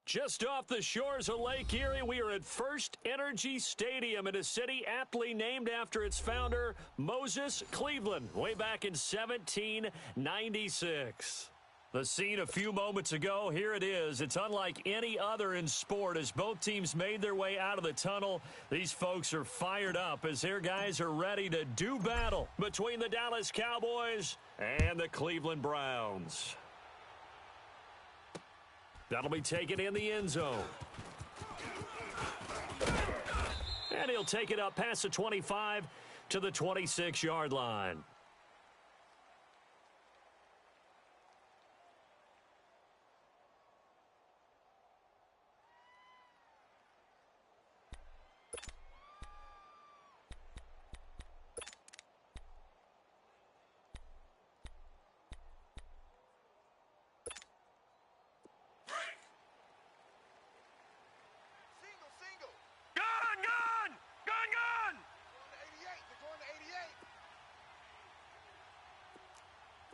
Just off the shores of Lake Erie, we are at First Energy Stadium in a city aptly named after its founder, Moses Cleveland, way back in 1796. The scene a few moments ago, here it is. It's unlike any other in sport as both teams made their way out of the tunnel. These folks are fired up as their guys are ready to do battle between the Dallas Cowboys and the Cleveland Browns. That'll be taken in the end zone. And he'll take it up past the 25 to the 26-yard line.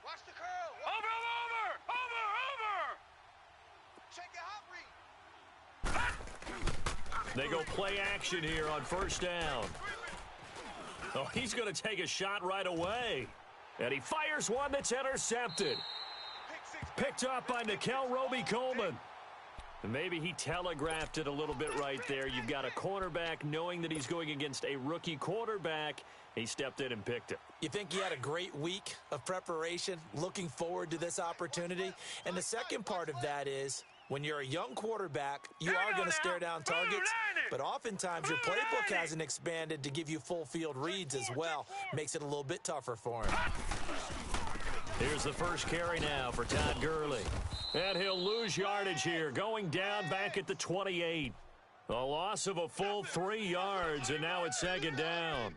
Watch the curl. Over. Check it hot read. They go play action here on first down. Oh, he's going to take a shot right away. And he fires one that's intercepted. Picked up by Nikel Roby-Coleman. And maybe he telegraphed it a little bit right there. You've got a cornerback knowing that he's going against a rookie quarterback. He stepped in and picked it. You think he had a great week of preparation, looking forward to this opportunity? And the second part of that is, when you're a young quarterback, you are going to stare down targets, but oftentimes your playbook hasn't expanded to give you full field reads as well. Makes it a little bit tougher for him. Here's the first carry now for Todd Gurley. And he'll lose yardage here, going down back at the 28. A loss of a full 3 yards, and now it's second down.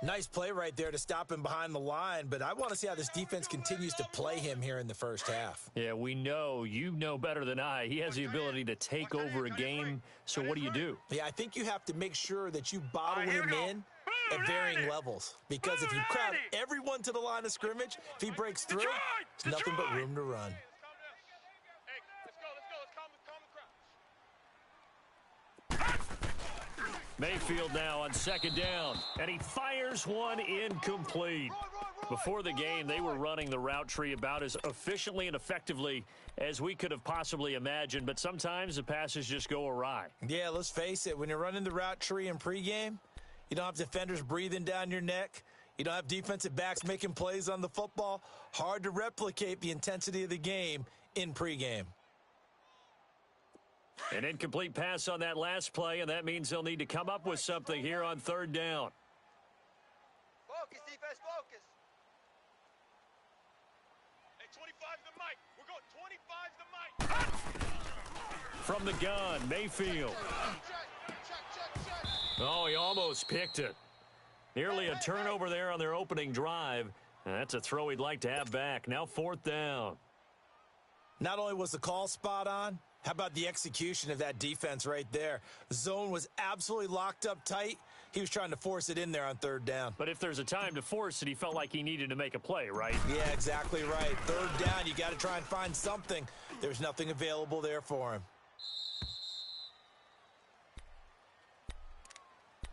Nice play right there to stop him behind the line, but I want to see how this defense continues to play him here in the first half. Yeah, we know. You know better than I. He has the ability to take over a game, so what do? Yeah, I think you have to make sure that you bottle him in at varying levels, because if you crowd everyone to the line of scrimmage, if he breaks through, it's nothing but room to run. Mayfield now on second down, and he fires one incomplete. Before the game, they were running the route tree about as efficiently and effectively as we could have possibly imagined, but sometimes the passes just go awry. Yeah, let's face it, when you're running the route tree in pregame, you don't have defenders breathing down your neck. You don't have defensive backs making plays on the football. Hard to replicate the intensity of the game in pregame. An incomplete pass on that last play, and that means they'll need to come up with something here on third down. Focus, defense, focus. Hey, 25's the mic. We're going 25's the mic. From the gun, Mayfield. Check. Oh, he almost picked it. Nearly a turnover there on their opening drive. And that's a throw he'd like to have back. Now fourth down. Not only was the call spot on, how about the execution of that defense right there? The zone was absolutely locked up tight. He was trying to force it in there on third down. But if there's a time to force it, he felt like he needed to make a play, right? Yeah, exactly right. Third down, you got to try and find something. There's nothing available there for him.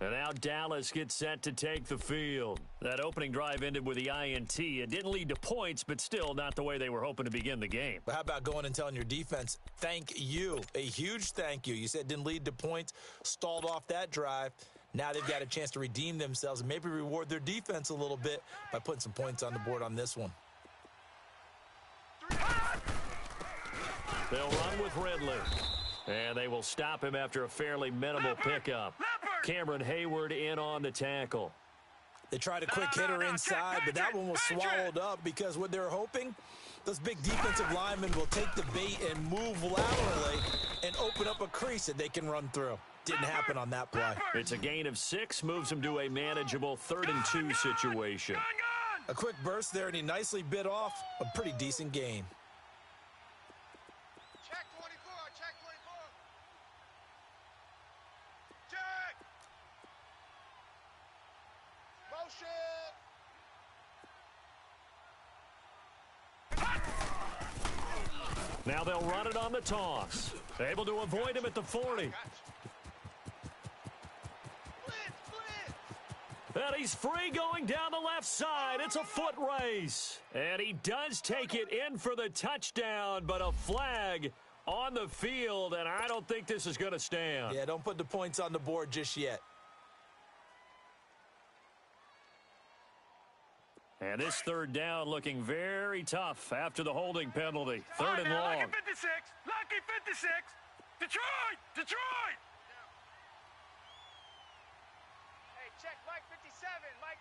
And now Dallas gets set to take the field. That opening drive ended with the INT. It didn't lead to points, but still not the way they were hoping to begin the game. But how about going and telling your defense, thank you, a huge thank you. You said it didn't lead to points, stalled off that drive. Now they've got a chance to redeem themselves and maybe reward their defense a little bit by putting some points on the board on this one. They'll run with Ridley. And they will stop him after a fairly minimal pickup. Cameron Hayward in on the tackle. They tried a quick hitter inside, but that one was swallowed up because what they're hoping, those big defensive linemen will take the bait and move laterally and open up a crease that they can run through. Didn't happen on that play. It's a gain of 6, moves him to a manageable 3rd and 2 situation. A quick burst there, and he nicely bit off a pretty decent gain. Check 24. Check 24. Check. Motion. Now they'll run it on the toss. Able to avoid him at the 40. And he's free going down the left side. It's a foot race. And he does take it in for the touchdown, but a flag on the field, and I don't think this is going to stand. Yeah, don't put the points on the board just yet. And this third down looking very tough after the holding penalty. Third and long. Lucky 56. Lucky 56. Detroit. Detroit. Hey, check Mike 57. Mike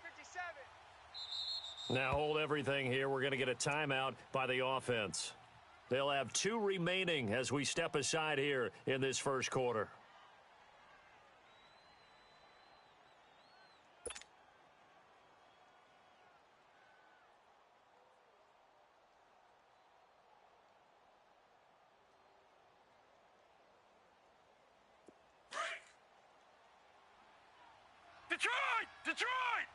57. Now hold everything here. We're going to get a timeout by the offense. They'll have 2 remaining as we step aside here in this first quarter. Detroit. Detroit.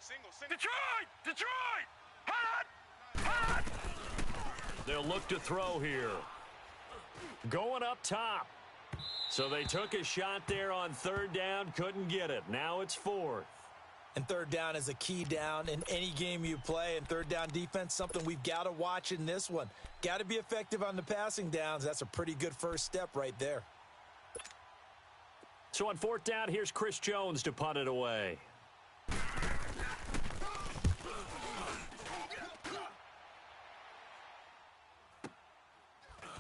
Single. Detroit. Detroit. Hot. Hot. They'll look to throw here. Going up top. So they took a shot there on third down, couldn't get it. Now it's fourth. And third down is a key down in any game you play. And third down defense, something we've got to watch in this one. Got to be effective on the passing downs. That's a pretty good first step right there. So on fourth down, here's Chris Jones to punt it away.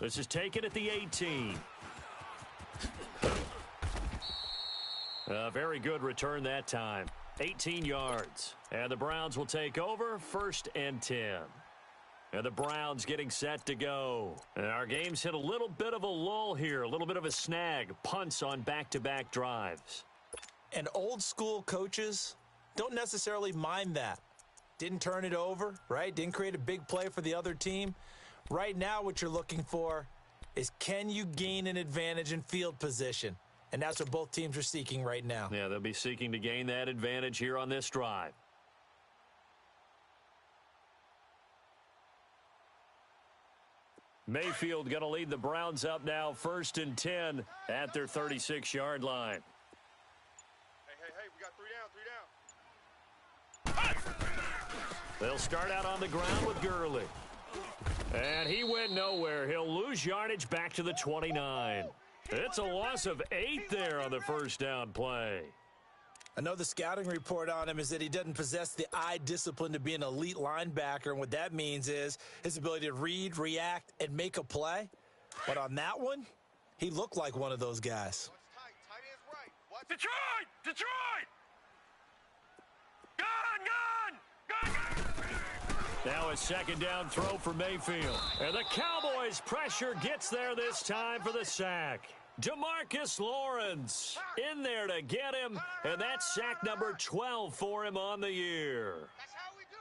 This is taken at the 18. A very good return that time. 18 yards. And the Browns will take over, 1st and 10. And the Browns getting set to go. And our game's hit a little bit of a lull here, a little bit of a snag. Punts on back-to-back drives. And old school coaches don't necessarily mind that. Didn't turn it over, right? Didn't create a big play for the other team. Right now what you're looking for is, can you gain an advantage in field position? And that's what both teams are seeking right now. Yeah, they'll be seeking to gain that advantage here on this drive. Mayfield going to lead the Browns up now, 1st and 10 at their 36-yard line. Hey, we got 3 down. They'll start out on the ground with Gurley. And he went nowhere. He'll lose yardage back to the 29. It's a loss of 8 there on the first down play. I know the scouting report on him is that he doesn't possess the eye discipline to be an elite linebacker, and what that means is his ability to read, react, and make a play. But on that one, he looked like one of those guys. Tight end's right. Watch Detroit. Detroit. Gun. Now a second down throw for Mayfield. And the Cowboys' pressure gets there this time for the sack. DeMarcus Lawrence in there to get him, and that's sack number 12 for him on the year. That's how we do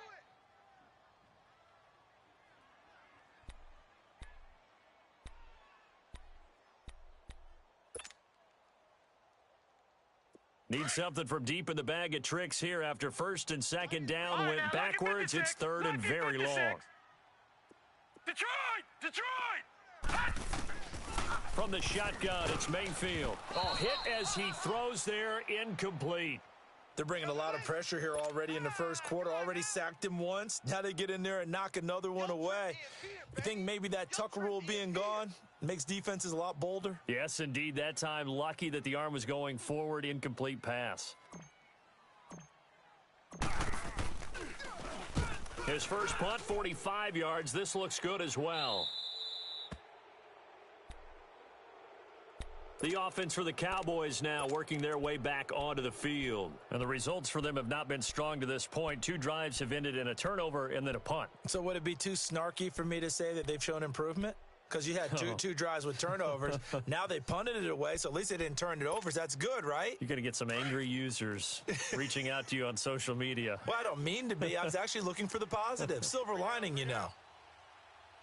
it. Need something from deep in the bag of tricks here after 1st and 2nd down went backwards. It's 3rd and very long. Detroit. From the shotgun, it's Mayfield. Oh, hit as he throws there, incomplete. They're bringing a lot of pressure here already in the first quarter. Already sacked him once. Now they get in there and knock another one away. You think maybe that Tucker rule being gone makes defenses a lot bolder? Yes, indeed. That time, lucky that the arm was going forward. Incomplete pass. His first punt, 45 yards. This looks good as well. The offense for the Cowboys now working their way back onto the field. And the results for them have not been strong to this point. 2 drives have ended in a turnover and then a punt. So would it be too snarky for me to say that they've shown improvement? Because you had two drives with turnovers. Now they punted it away, so at least they didn't turn it over. So that's good, right? You're going to get some angry users reaching out to you on social media. Well, I don't mean to be. I was actually looking for the positive. Silver lining, you know.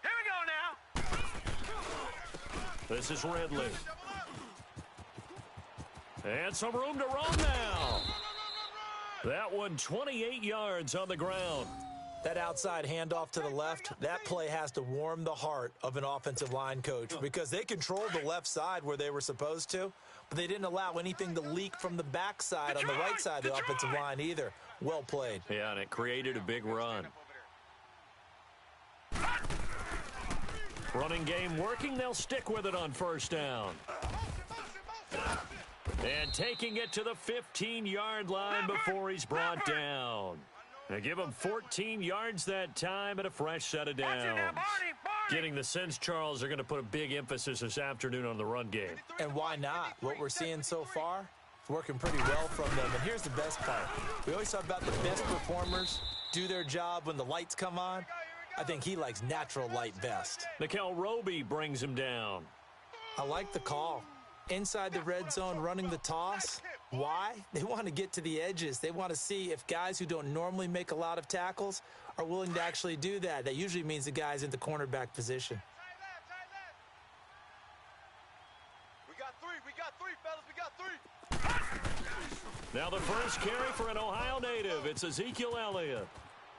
Here we go now. This is Ridley. And some room to run now. That one 28 yards on the ground. That outside handoff to the left, that play has to warm the heart of an offensive line coach because they controlled the left side where they were supposed to, but they didn't allow anything to leak from the backside on the right side of the offensive line either. Well played. Yeah, and it created a big run. Running game working. They'll stick with it on first down. And taking it to the 15-yard line before he's brought down. They give him 14 yards that time and a fresh set of downs. Getting the sense, Charles, they're going to put a big emphasis this afternoon on the run game. And why not? What we're seeing so far, it's working pretty well from them. And here's the best part. We always talk about the best performers do their job when the lights come on. I think he likes natural light best. Nickel Roby brings him down. I like the call. Inside the red zone running the toss. Why? They want to get to the edges. They want to see if guys who don't normally make a lot of tackles are willing to actually do that. That usually means the guy's in the cornerback position. We got three, fellas. We got three. Now the first carry for an Ohio native. It's Ezekiel Elliott.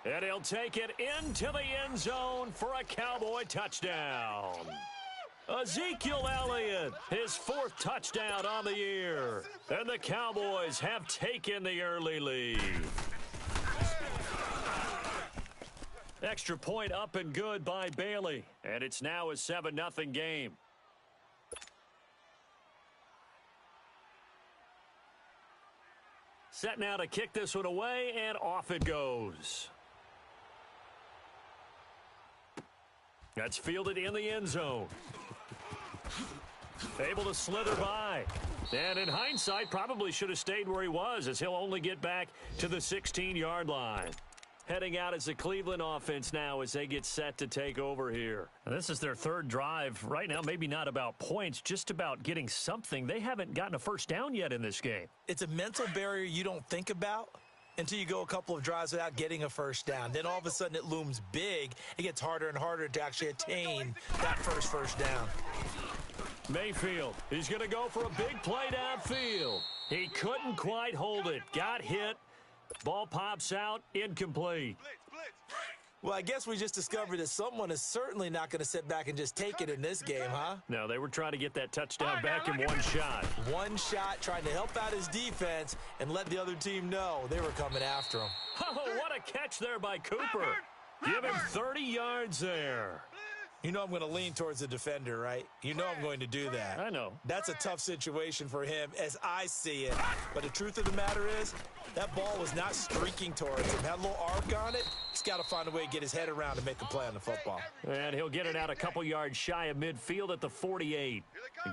And he'll take it into the end zone for a Cowboy touchdown. Ezekiel Elliott, his fourth touchdown on the year. And the Cowboys have taken the early lead. Extra point up and good by Bailey. And it's now a 7-0 game. Set now to kick this one away, and off it goes. That's fielded in the end zone. Able to slither by. And in hindsight, probably should have stayed where he was, as he'll only get back to the 16-yard line. Heading out as the Cleveland offense now as they get set to take over here. And this is their third drive. Right now, maybe not about points, just about getting something. They haven't gotten a first down yet in this game. It's a mental barrier you don't think about until you go a couple of drives without getting a first down. Then all of a sudden it looms big. It gets harder and harder to actually attain that first down. Mayfield, he's going to go for a big play downfield. He couldn't quite hold it. Got hit. Ball pops out. Incomplete. Well, I guess we just discovered that someone is certainly not going to sit back and just take it in this game, huh? No, they were trying to get that touchdown back in one shot. One shot, trying to help out his defense and let the other team know they were coming after him. Oh, what a catch there by Cooper. Give him 30 yards there. You know I'm going to lean towards the defender, right? You know I'm going to do that. I know. That's a tough situation for him as I see it. But the truth of the matter is, that ball was not streaking towards him. Had a little arc on it. He's got to find a way to get his head around and make a play on the football. And he'll get it out a couple yards shy of midfield at the 48.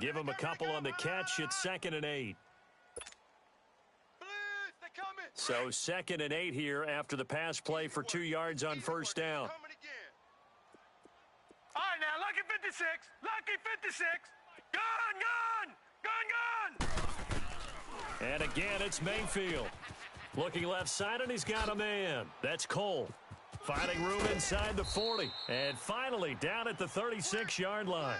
Give him a couple on the catch. It's 2nd and 8. So 2nd and 8 here after the pass play for 2 yards on first down. All right, now, lucky 56. Lucky 56. Gun. And again, it's Mayfield. Looking left side, and he's got a man. That's Cole. Finding room inside the 40. And finally, down at the 36-yard line.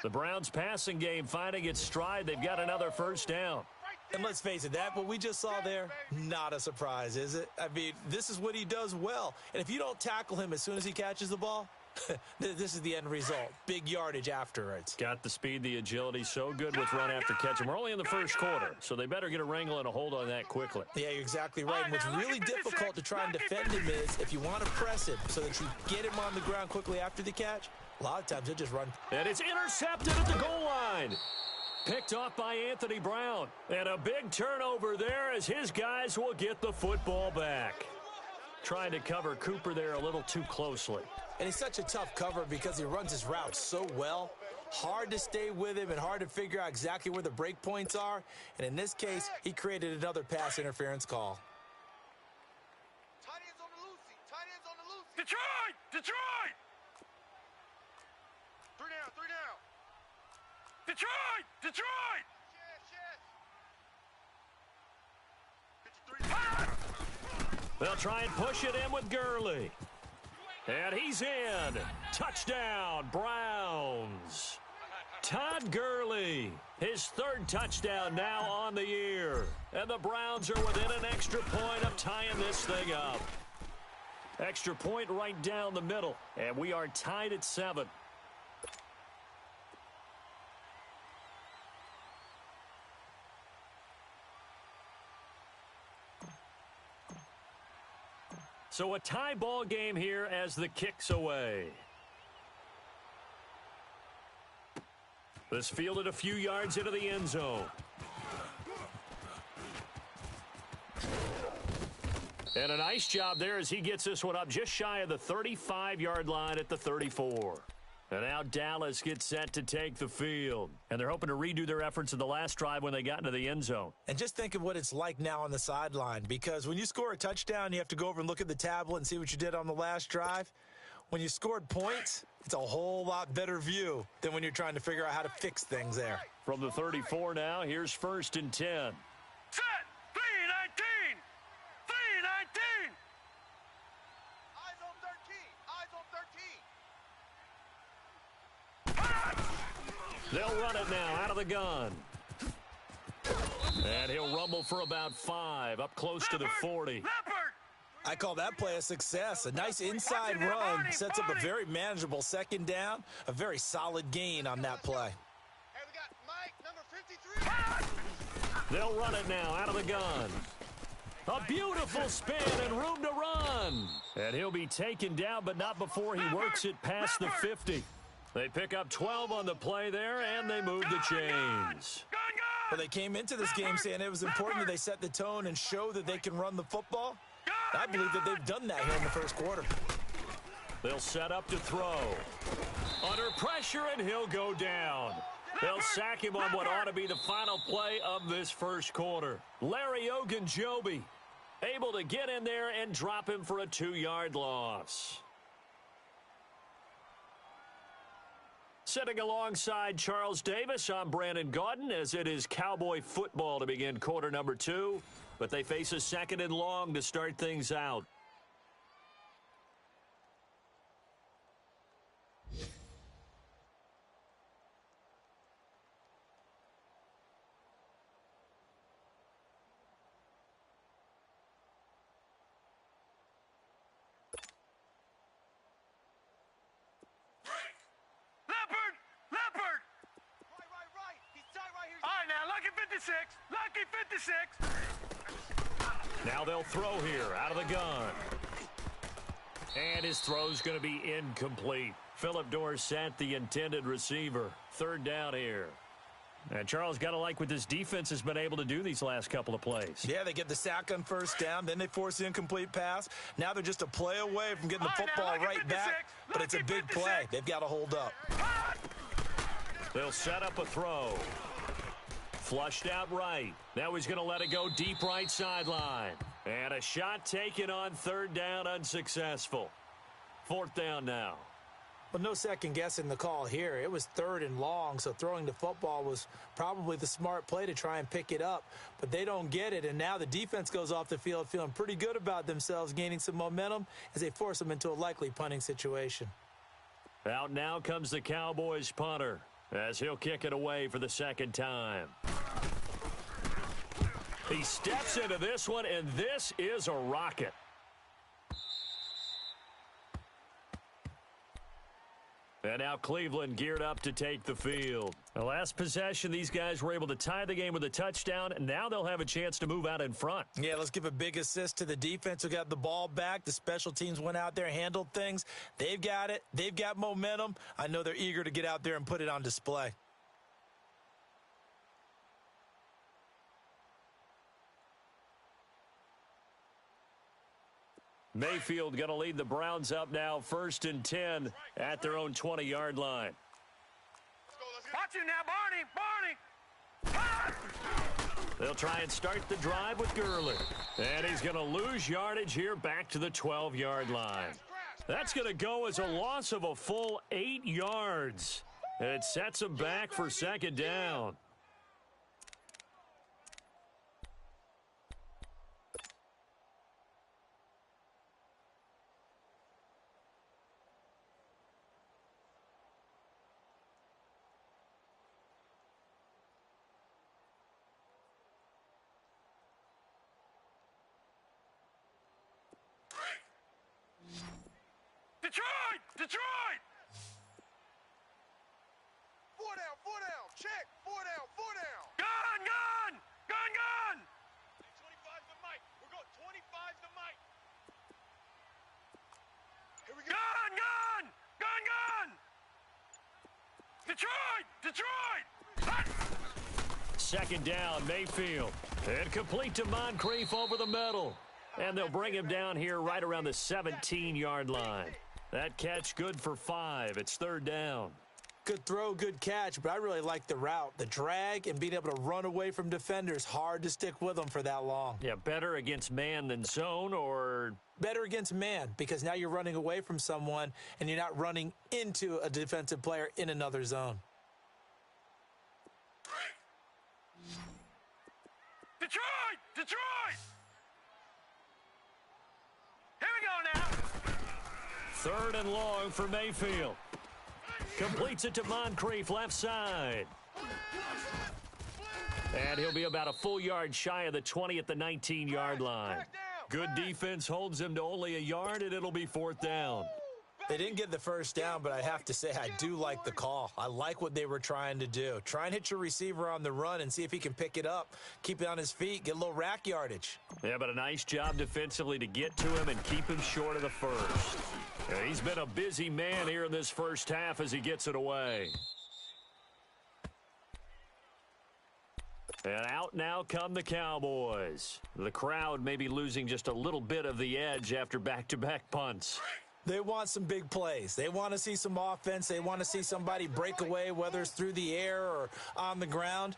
The Browns' passing game finding its stride. They've got another first down. And let's face it, that what we just saw there, not a surprise, is it? I mean, this is what he does well. And if you don't tackle him as soon as he catches the ball, this is the end result. Big yardage afterwards. Got the speed, the agility, so good with run after catch. And we're only in the first quarter, so they better get a wrangle and a hold on that quickly. Yeah, you're exactly right. And what's really difficult to try and defend him is if you want to press him so that you get him on the ground quickly after the catch, a lot of times he'll just run. And it's intercepted at the goal line. Picked off by Anthony Brown. And a big turnover there as his guys will get the football back. Trying to cover Cooper there a little too closely. And he's such a tough cover because he runs his route so well. Hard to stay with him and hard to figure out exactly where the break points are. And in this case, he created another pass interference call. Tight ends on the loosey. Tight ends on the loosey. Detroit. 3 down. Detroit. Yes. 53. They'll try and push it in with Gurley. And he's in. Touchdown, Browns. Todd Gurley, his third touchdown now on the year. And the Browns are within an extra point of tying this thing up. Extra point right down the middle, and we are tied at 7. So a tie ball game here as the kick's away. This fielded a few yards into the end zone. And a nice job there as he gets this one up just shy of the 35-yard line at the 34. And now Dallas gets set to take the field. And they're hoping to redo their efforts in the last drive when they got into the end zone. And just think of what it's like now on the sideline, because when you score a touchdown, you have to go over and look at the tablet and see what you did on the last drive. When you scored points, it's a whole lot better view than when you're trying to figure out how to fix things there. From the 34 now, here's 1st and 10. Set! 3-19! 3-19! Eyes on 13. Eyes on 13. They'll run it now out of the gun. And he'll rumble for about 5, up close to the 40. Leopard! I call that play a success. A nice inside run sets up a very manageable second down, a very solid gain on that play. Hey, we got Mike, number 53. They'll run it now out of the gun. A beautiful spin and room to run. And he'll be taken down, but not before he works it past the 50. They pick up 12 on the play there, and they move the chains. Well, they came into this game saying it was important that they set the tone and show that they can run the football. I believe that they've done that here in the first quarter. They'll set up to throw. Under pressure, and he'll go down. They'll sack him on what ought to be the final play of this first quarter. Larry Ogunjobi able to get in there and drop him for a 2-yard loss. Sitting alongside Charles Davis, I'm Brandon Gaudin, as it is Cowboy football to begin quarter number 2. But they face a 2nd and long to start things out. Leopard! Right. He's tight right here. All right, now, lucky 56. Lucky 56. Now they'll throw here out of the gun. And his throw's going to be incomplete. Philip Dorsett, the intended receiver. 3rd down here. And Charles, got to like what this defense has been able to do these last couple of plays. Yeah, they get the sack on 1st down, then they force the incomplete pass. Now they're just a play away from getting the football right back, but it's a big play. They've got to hold up. They'll set up a throw. Flushed out right. Now he's going to let it go deep right sideline. And a shot taken on 3rd down, unsuccessful. 4th down now. Well, no second guessing the call here. It was 3rd and long, so throwing the football was probably the smart play to try and pick it up. But they don't get it, and now the defense goes off the field feeling pretty good about themselves, gaining some momentum as they force them into a likely punting situation. Out now comes the Cowboys punter, as he'll kick it away for the 2nd time. He steps into this one, and this is a rocket. And now Cleveland geared up to take the field. The last possession, these guys were able to tie the game with a touchdown, and now they'll have a chance to move out in front. Yeah, let's give a big assist to the defense who got the ball back. The special teams went out there, handled things. They've got it. They've got momentum. I know they're eager to get out there and put it on display. Mayfield going to lead the Browns up now, 1st and 10 at their own 20-yard line. Watch it now, Barney! They'll try and start the drive with Gurley. And he's going to lose yardage here back to the 12-yard line. That's going to go as a loss of a full 8 yards. And it sets him back for 2nd down. Detroit! Detroit! Four down, check. Four down. Gun! Gun! Gun! Gun! 25's the mic. We're going 25's the mic. Here we go. Gun! Gun! Gun! Gun! Detroit! Detroit! Hut! Second down, Mayfield. And complete to Moncrief over the middle. And they'll bring him down here right around the 17-yard line. That catch good for 5. It's third down. Good throw, good catch, but I really like the route. The drag and being able to run away from defenders, hard to stick with them for that long. Yeah, better against man than zone, or better against man, because now you're running away from someone and you're not running into a defensive player in another zone. Detroit! Detroit! Here we go now. Third and long for Mayfield. Completes it to Moncrief, left side. And he'll be about a full yard shy of the 20 at the 19-yard line. Good defense holds him to only a yard, and it'll be fourth down. They didn't get the first down, but I have to say I do like the call. I like what they were trying to do. Try and hit your receiver on the run and see if he can pick it up, keep it on his feet, get a little rack yardage. Yeah, but a nice job defensively to get to him and keep him short of the first. Yeah, he's been a busy man here in this first half as he gets it away. And out now come the Cowboys. The crowd may be losing just a little bit of the edge after back-to-back punts. They want some big plays. They want to see some offense. They want to see somebody break away, whether it's through the air or on the ground.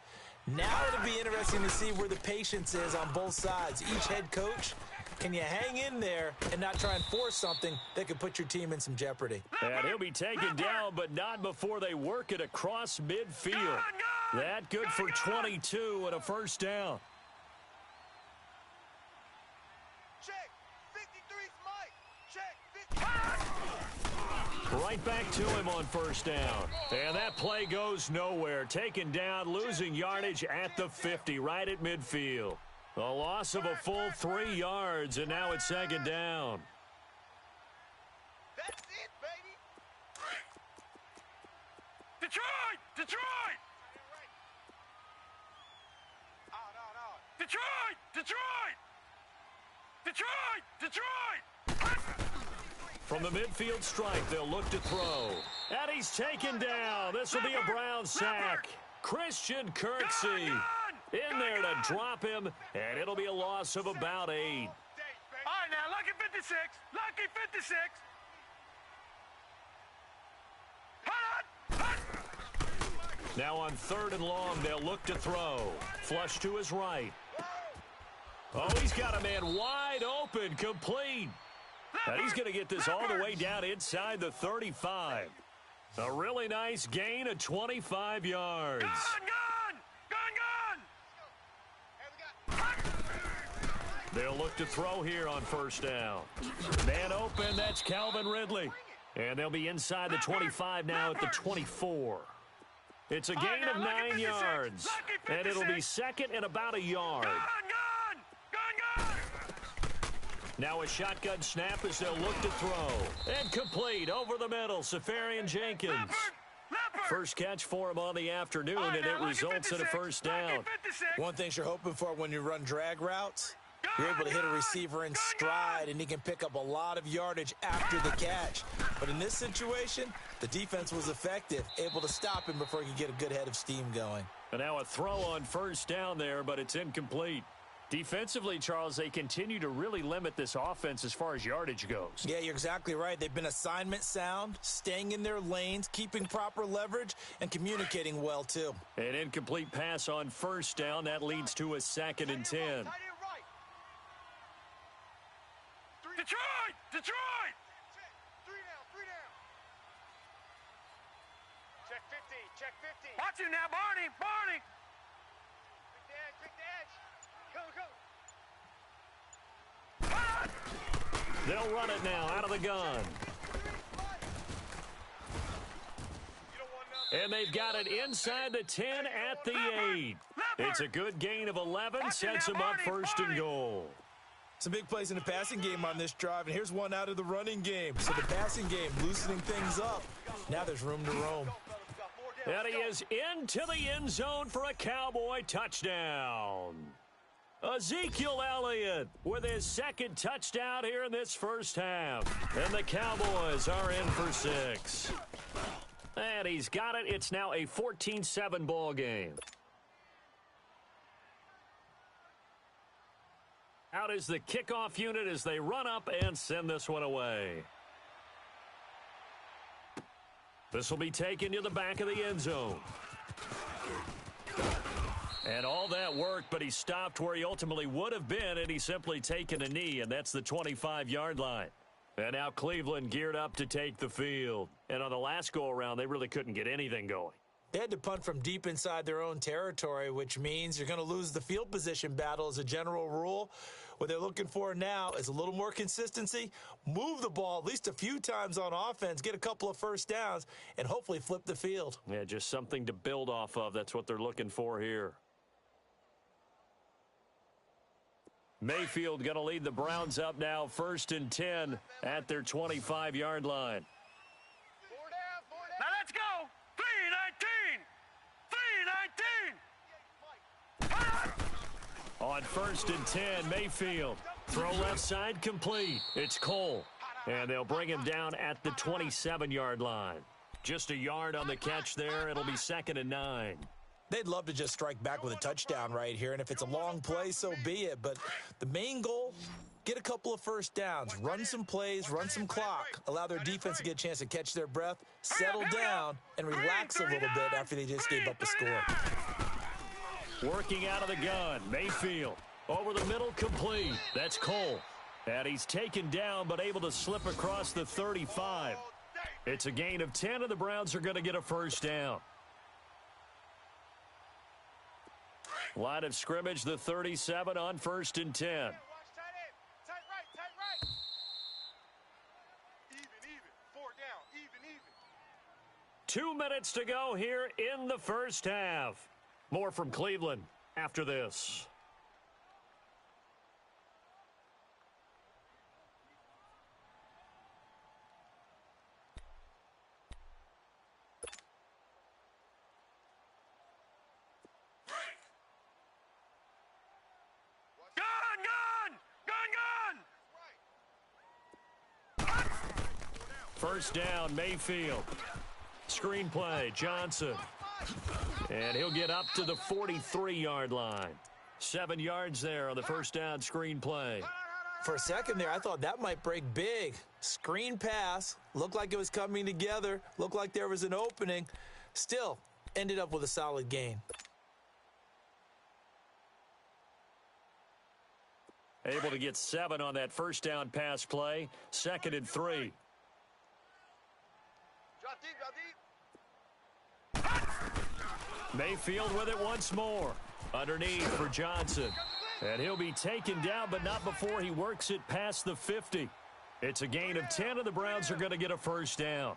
Now it'll be interesting to see where the patience is on both sides. Each head coach, can you hang in there and not try and force something that could put your team in some jeopardy? And he'll be taken down, but not before they work it across midfield. That good for 22 and a first down. Check. 53's Mike. Check. 50. Right back to him on first down. And that play goes nowhere. Taken down, losing yardage at the 50, right at midfield. A loss of a full 3 yards, and now it's second down. That's it, baby. Detroit! Detroit! Out. Detroit! Detroit! Detroit! Detroit! From the midfield stripe, they'll look to throw. And he's taken down. This will be a Brown sack. Christian Kirksey in there to drop him, and it'll be a loss of about 8. All right, now, lucky 56. Lucky 56. Hut! Now on third and long, they'll look to throw. Flush to his right. Oh, he's got a man wide open, complete. And he's going to get this all the way down inside the 35. A really nice gain of 25 yards. Gun! They'll look to throw here on first down. Man open, that's Calvin Ridley. And they'll be inside the 25 now at the 24. It's a gain of 9 yards. And it'll be second and about a yard. Gun! Now a shotgun snap as they'll look to throw. And complete over the middle, Safarian Jenkins. First catch for him on the afternoon, and it results in a first down. One thing you're hoping for when you run drag routes, you're able to hit a receiver in stride, and he can pick up a lot of yardage after the catch. But in this situation, the defense was effective, able to stop him before he could get a good head of steam going. And now a throw on first down there, but it's incomplete. Defensively, Charles, they continue to really limit this offense as far as yardage goes. Yeah, you're exactly right. They've been assignment sound, staying in their lanes, keeping proper leverage, and communicating well, too. An incomplete pass on first down. That leads to a 2nd and 10. Detroit! Detroit! 3 down. Check 50. Check 50. Watch him now, Barney! Pick the edge. Go. They'll run it now out of the gun. And they've got it inside the 10 at the 8. It's a good gain of 11, sets them up first and goal. Some big plays in the passing game on this drive, and here's one out of the running game. So the passing game loosening things up. Now there's room to roam. And he is into the end zone for a Cowboy touchdown. Ezekiel Elliott with his second touchdown here in this first half. And the Cowboys are in for 6. And he's got it. It's now a 14-7 ball game. Out is the kickoff unit as they run up and send this one away. This will be taken to the back of the end zone. And all that worked, but he stopped where he ultimately would have been, and he's simply taken a knee, and that's the 25-yard line. And now Cleveland geared up to take the field. And on the last go-around, they really couldn't get anything going. They had to punt from deep inside their own territory, which means you're going to lose the field position battle as a general rule. What they're looking for now is a little more consistency, move the ball at least a few times on offense, get a couple of first downs, and hopefully flip the field. Yeah, just something to build off of. That's what they're looking for here. Mayfield going to lead the Browns up now, 1st and 10 at their 25-yard line. Now let's go. 3-19. 3-19. On 1st and 10, Mayfield. Throw left side complete. It's Cole. And they'll bring him down at the 27-yard line. Just a yard on the catch there. It'll be 2nd and 9. They'd love to just strike back with a touchdown right here, and if it's a long play, so be it. But the main goal, get a couple of first downs, run some plays, run some clock, allow their defense to get a chance to catch their breath, settle down, and relax a little bit after they just gave up a score. Working out of the gun, Mayfield. Over the middle, complete. That's Cole. And he's taken down, but able to slip across the 35. It's a gain of 10, and the Browns are going to get a first down. Line of scrimmage, the 37 on 1st and 10. Watch tight end. Tight right. Even. 4 down. Even. 2 minutes to go here in the first half. More from Cleveland after this. First down, Mayfield. Screen play, Johnson. And he'll get up to the 43-yard line. 7 yards there on the first down screen play. For a second there, I thought that might break big. Screen pass, looked like it was coming together, looked like there was an opening. Still, ended up with a solid gain. Able to get 7 on that first down pass play. 2nd and 3. Drop deep. Mayfield with it once more. Underneath for Johnson. And he'll be taken down, but not before he works it past the 50. It's a gain of 10, and the Browns are going to get a first down.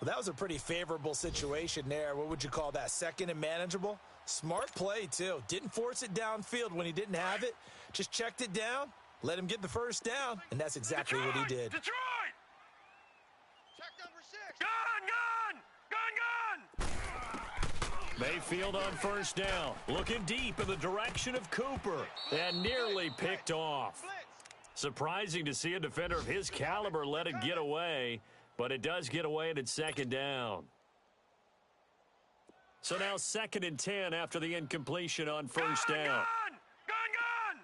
Well, that was a pretty favorable situation there. What would you call that? 2nd and manageable? Smart play, too. Didn't force it downfield when he didn't have it. Just checked it down, let him get the first down, and that's exactly what he did. Detroit! Check number 6. Gun! Mayfield on first down. Looking deep in the direction of Cooper. And nearly picked off. Surprising to see a defender of his caliber let it get away. But it does get away, and it's 2nd down. So now 2nd and 10 after the incompletion on first down. Gun!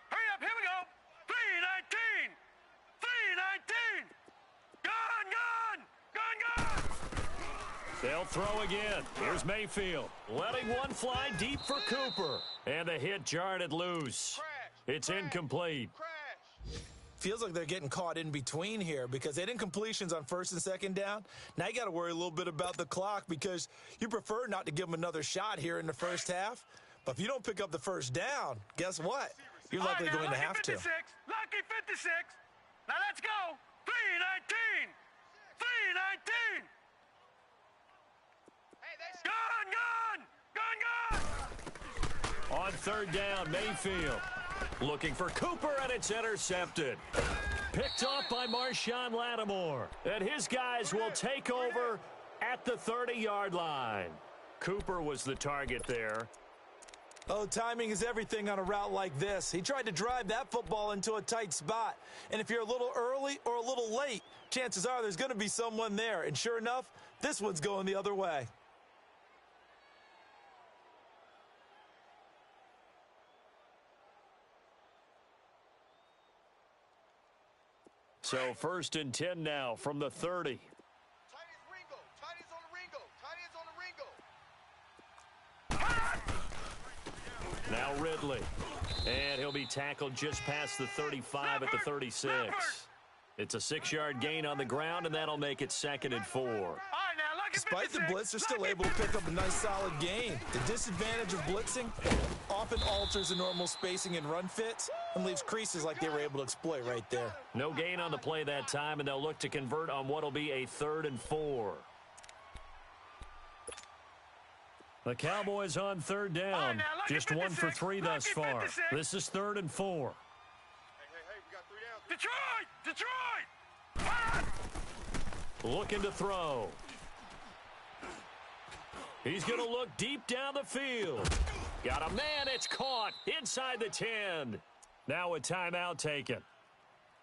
Hurry up, here we go. 3-19. 3-19. Gun! They'll throw again. Here's Mayfield. Letting one fly deep for Cooper. And the hit jarred it loose. It's incomplete. Feels like they're getting caught in between here because they had incompletions on 1st and 2nd down. Now you got to worry a little bit about the clock because you prefer not to give them another shot here in the first half. But if you don't pick up the first down, guess what? You're likely going to have to. Lucky 56. Now let's go. 3-19. 3-19. Gun! On 3rd down, Mayfield. Looking for Cooper, and it's intercepted. Picked off by Marshawn Lattimore. And his guys will take over at the 30-yard line. Cooper was the target there. Oh, timing is everything on a route like this. He tried to drive that football into a tight spot. And if you're a little early or a little late, chances are there's going to be someone there. And sure enough, this one's going the other way. So 1st and 10 now from the 30. Tight ends Ringo. Tight ends on the Ringo. Tight ends on the Ringo. Now Ridley. And he'll be tackled just past the 35 at the 36. It's a 6-yard gain on the ground, and that'll make it 2nd and 4. Despite the blitz, they're still able to pick up a nice solid gain. The disadvantage of blitzing often alters the normal spacing and run fits and leaves creases like they were able to exploit right there. No gain on the play that time, and they'll look to convert on what will be a 3rd and 4. The Cowboys on 3rd down. Just 1 for 3 thus far. This is 3rd and 4. Hey, we got 3 downs. Detroit! Looking to throw. He's going to look deep down the field. Got a man, it's caught inside the 10. Now a timeout taken.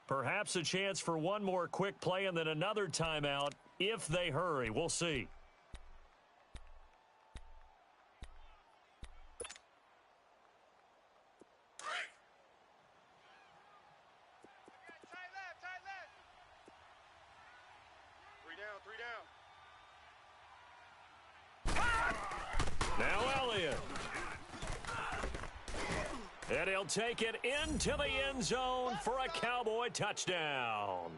Perhaps a chance for one more quick play and then another timeout if they hurry. We'll see. Tight left. 3 down. Now Elliott. And he'll take it into the end zone for a Cowboy touchdown.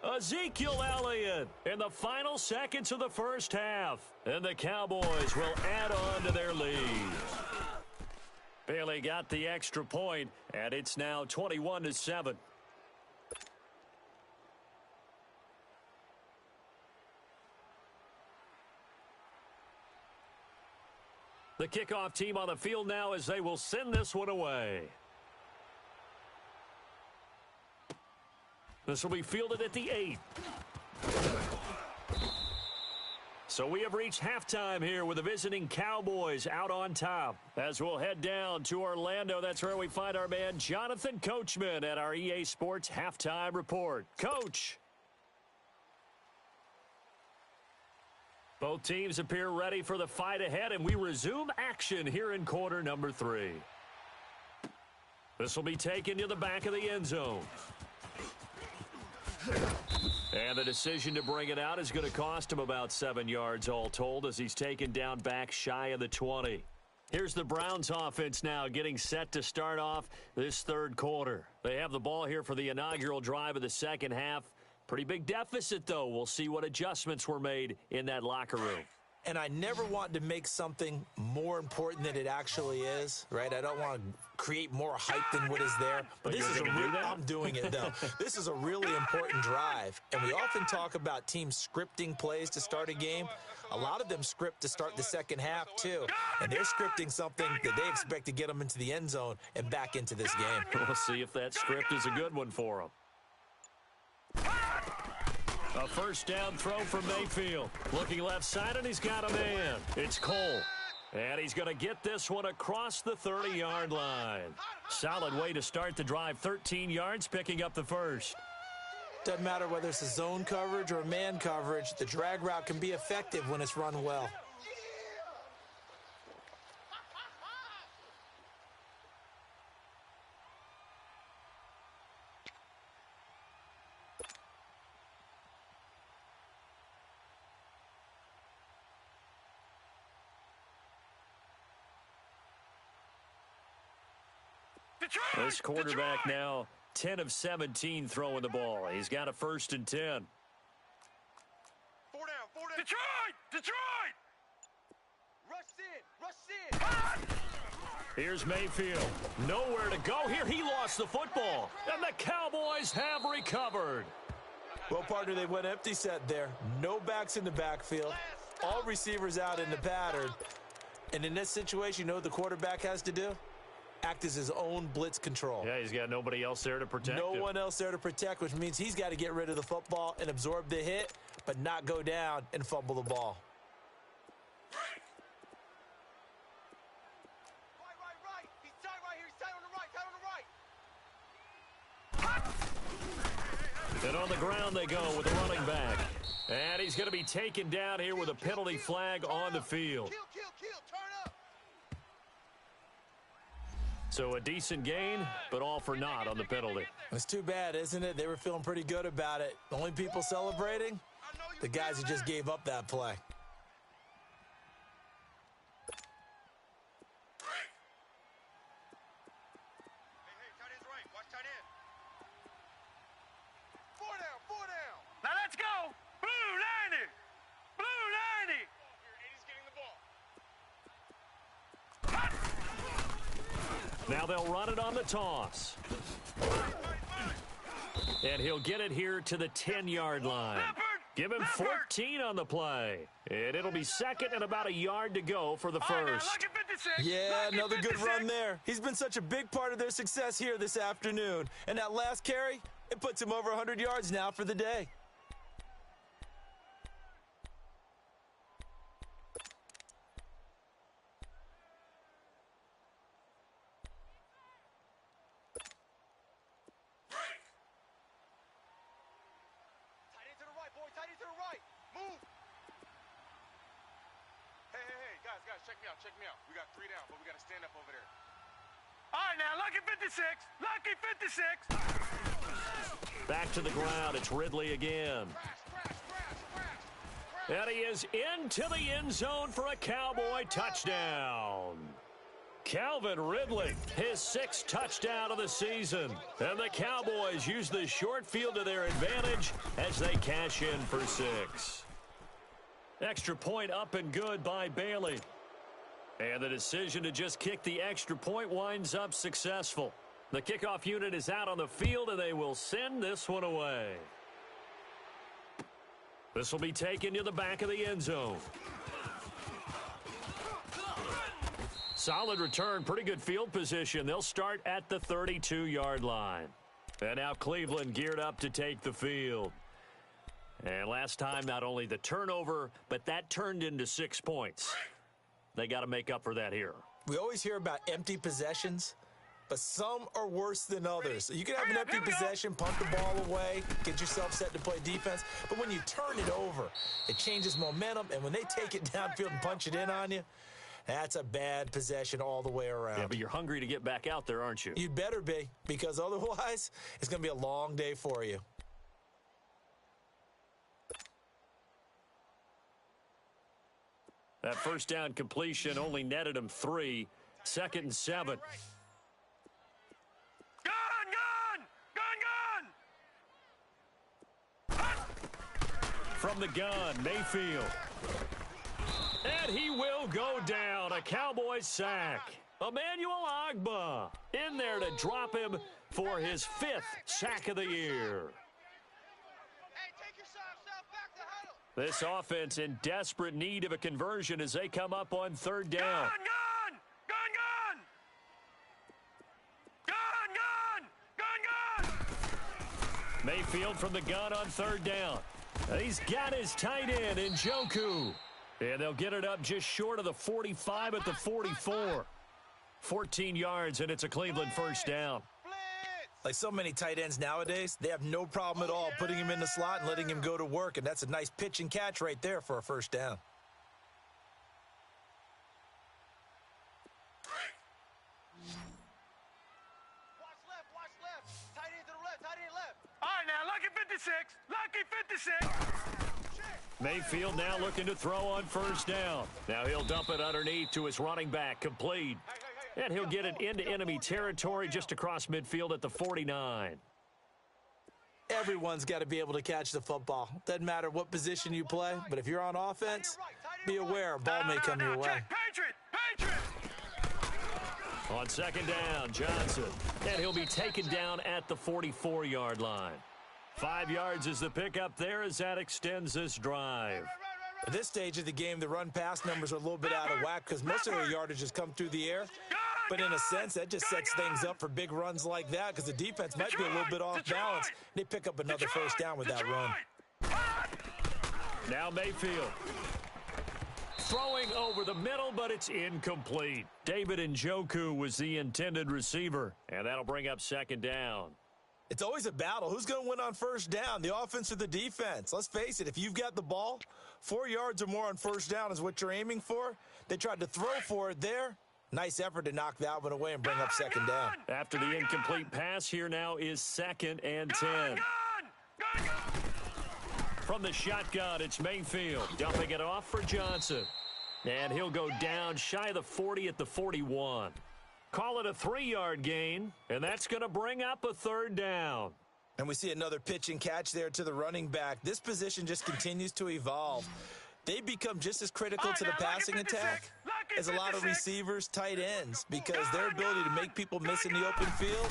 Ezekiel Elliott in the final seconds of the first half. And the Cowboys will add on to their lead. Bailey got the extra point, and it's now 21-7. The kickoff team on the field now as they will send this one away. This will be fielded at the 8. So we have reached halftime here with the visiting Cowboys out on top. As we'll head down to Orlando, that's where we find our man Jonathan Coachman at our EA Sports Halftime Report. Coach. Both teams appear ready for the fight ahead, and we resume action here in quarter number 3. This will be taken to the back of the end zone. And the decision to bring it out is going to cost him about 7 yards all told as he's taken down back shy of the 20. Here's the Browns offense now getting set to start off this third quarter. They have the ball here for the inaugural drive of the second half. Pretty big deficit, though. We'll see what adjustments were made in that locker room. And I never want to make something more important than it actually is, right? I don't want to create more hype than what is there. But this is I'm doing it, though. This is a really important drive. And we often talk about teams scripting plays to start a game. A lot of them script to start the second half, too. And they're scripting something that they expect to get them into the end zone and back into this game. We'll see if that script is a good one for them. A first down throw from Mayfield. Looking left side, and he's got a man. It's Cole. And he's going to get this one across the 30-yard line. Solid way to start the drive. 13 yards, picking up the first. Doesn't matter whether it's a zone coverage or man coverage. The drag route can be effective when it's run well. This quarterback now 10 of 17 throwing the ball. He's got a 1st and 10. 4 down. Detroit! Rush in. Here's Mayfield. Nowhere to go here. He lost the football. And the Cowboys have recovered. Well, partner, they went empty set there. No backs in the backfield. All receivers out in the pattern. And in this situation, you know what the quarterback has to do? act as his own blitz control. Yeah, he's got nobody else there to protect him. No one else there to protect, which means he's got to get rid of the football and absorb the hit, but not go down and fumble the ball. Right. He's tight right here. He's tight on the right. And on the ground they go with the running back. And he's going to be taken down here with a penalty flag on the field. Kill. Turn up. So a decent gain, but all for naught on the penalty. It's too bad, isn't it? They were feeling pretty good about it. The only people celebrating, the guys who just gave up that play. Hey, tight end's right. Watch tight end. Four down. Now let's go. Blue 90. Blue 90. Here, 80's getting the ball. Now they'll run it on the toss. And he'll get it here to the 10-yard line. Give him 14 on the play. And it'll be second and about a yard to go for the first. Yeah, another good run there. He's been such a big part of their success here this afternoon. And that last carry, it puts him over 100 yards now for the day. Tight end to the right, boy. Tight end to the right. Move. Hey, guys, check me out. We got 3 down, but we got to stand up over there. All right, now, lucky 56. Lucky 56. Back to the ground. It's Ridley again. And he is into the end zone for a Cowboy touchdown. Calvin Ridley, his 6th touchdown of the season. And the Cowboys use the short field to their advantage as they cash in for 6. Extra point up and good by Bailey. And the decision to just kick the extra point winds up successful. The kickoff unit is out on the field, and they will send this one away. This will be taken to the back of the end zone. Solid return, pretty good field position. They'll start at the 32-yard line. And now Cleveland geared up to take the field. And last time, not only the turnover, but that turned into 6 points. They got to make up for that here. We always hear about empty possessions, but some are worse than others. You can have an empty possession, punt the ball away, get yourself set to play defense, but when you turn it over, it changes momentum, and when they take it downfield and punch it in on you, that's a bad possession all the way around. Yeah, but you're hungry to get back out there, aren't you? You'd better be, because otherwise, it's going to be a long day for you. That first down completion only netted him 3. 2nd and 7. From the gun, Mayfield. And he will go down. A Cowboys sack. Emmanuel Ogbah in there to drop him for his 5th sack of the year. Hey, take your shot back to huddle. This offense in desperate need of a conversion as they come up on 3rd down. Mayfield from the gun on 3rd down. He's got his tight end in Njoku. And they'll get it up just short of the 45 at the 44. 14 yards, and it's a Cleveland first down. Like so many tight ends nowadays, they have no problem at all putting him in the slot and letting him go to work, and that's a nice pitch and catch right there for a first down. Watch left. Tight end to the left. All right, now, lucky 56. Lucky 56. Mayfield now looking to throw on first down. Now he'll dump it underneath to his running back, complete. And he'll get it into enemy territory just across midfield at the 49. Everyone's got to be able to catch the football. Doesn't matter what position you play, but if you're on offense, be aware a ball may come your way. Patriot. On 2nd down, Johnson. And he'll be taken down at the 44-yard line. 5 yards is the pickup there as that extends this drive. At this stage of the game, the run-pass numbers are a little bit out of whack because most of their yardage has come through the air. But in a sense, that just sets things up for big runs like that because the defense might be a little bit off balance. They pick up another first down with that run. Now Mayfield. Throwing over the middle, but it's incomplete. David Njoku was the intended receiver, and that'll bring up second down. It's always a battle. Who's going to win on first down, the offense or the defense? Let's face it, if you've got the ball, 4 yards or more on first down is what you're aiming for. They tried to throw for it there. Nice effort to knock that one away and bring up second down. After the incomplete pass, here now is 2nd and 10. From the shotgun, it's Mayfield dumping it off for Johnson. And he'll go down shy of the 40 at the 41. Call it a 3-yard gain, and that's going to bring up a third down. And we see another pitch and catch there to the running back. This position just continues to evolve. They become just as critical to the passing attack as a lot of receivers, tight ends, because their ability to make people miss in the open field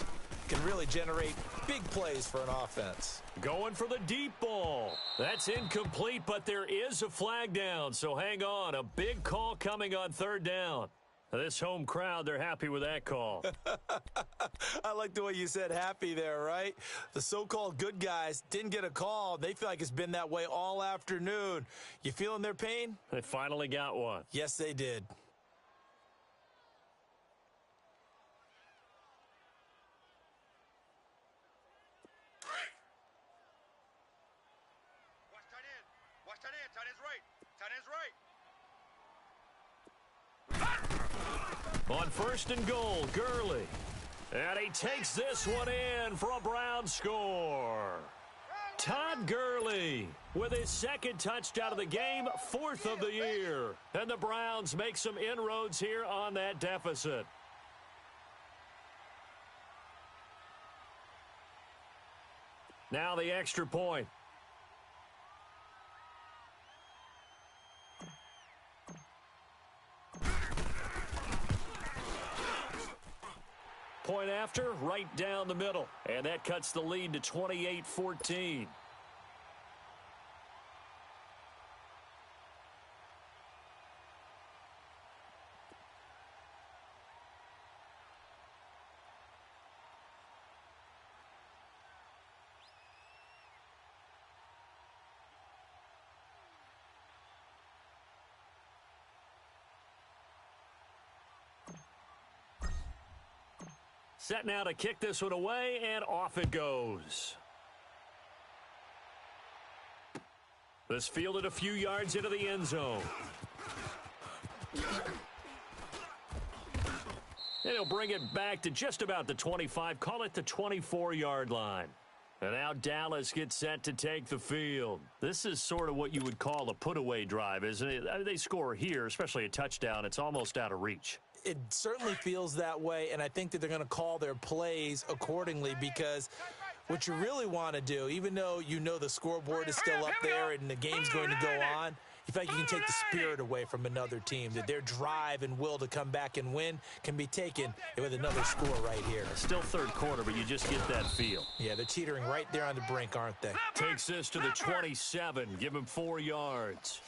can really generate big plays for an offense. Going for the deep ball. That's incomplete, but there is a flag down, so hang on. A big call coming on third down. This home crowd, they're happy with that call. I like the way you said happy there, right? The so-called good guys didn't get a call. They feel like it's been that way all afternoon. You feeling their pain? They finally got one. Yes, they did. Watch tight end. Watch tight end. Tight end's right. Tight end's right. On 1st and goal, Gurley. And he takes this one in for a Brown score. Todd Gurley with his 2nd touchdown of the game, 4th of the year. And the Browns make some inroads here on that deficit. Now the extra point. Point after, right down the middle. And that cuts the lead to 28-14. Set now to kick this one away, and off it goes. This fielded a few yards into the end zone. And he'll bring it back to just about the 25, call it the 24-yard line. And now Dallas gets set to take the field. This is sort of what you would call a put-away drive, isn't it? I mean, they score here, especially a touchdown. It's almost out of reach. It certainly feels that way, and I think that they're going to call their plays accordingly because what you really want to do, even though you know the scoreboard is still up there and the game's going to go on, you feel like you can take the spirit away from another team, that their drive and will to come back and win can be taken with another score right here. Still third quarter, but you just get that feel. Yeah, they're teetering right there on the brink, aren't they? Takes this to the 27, give him 4 yards.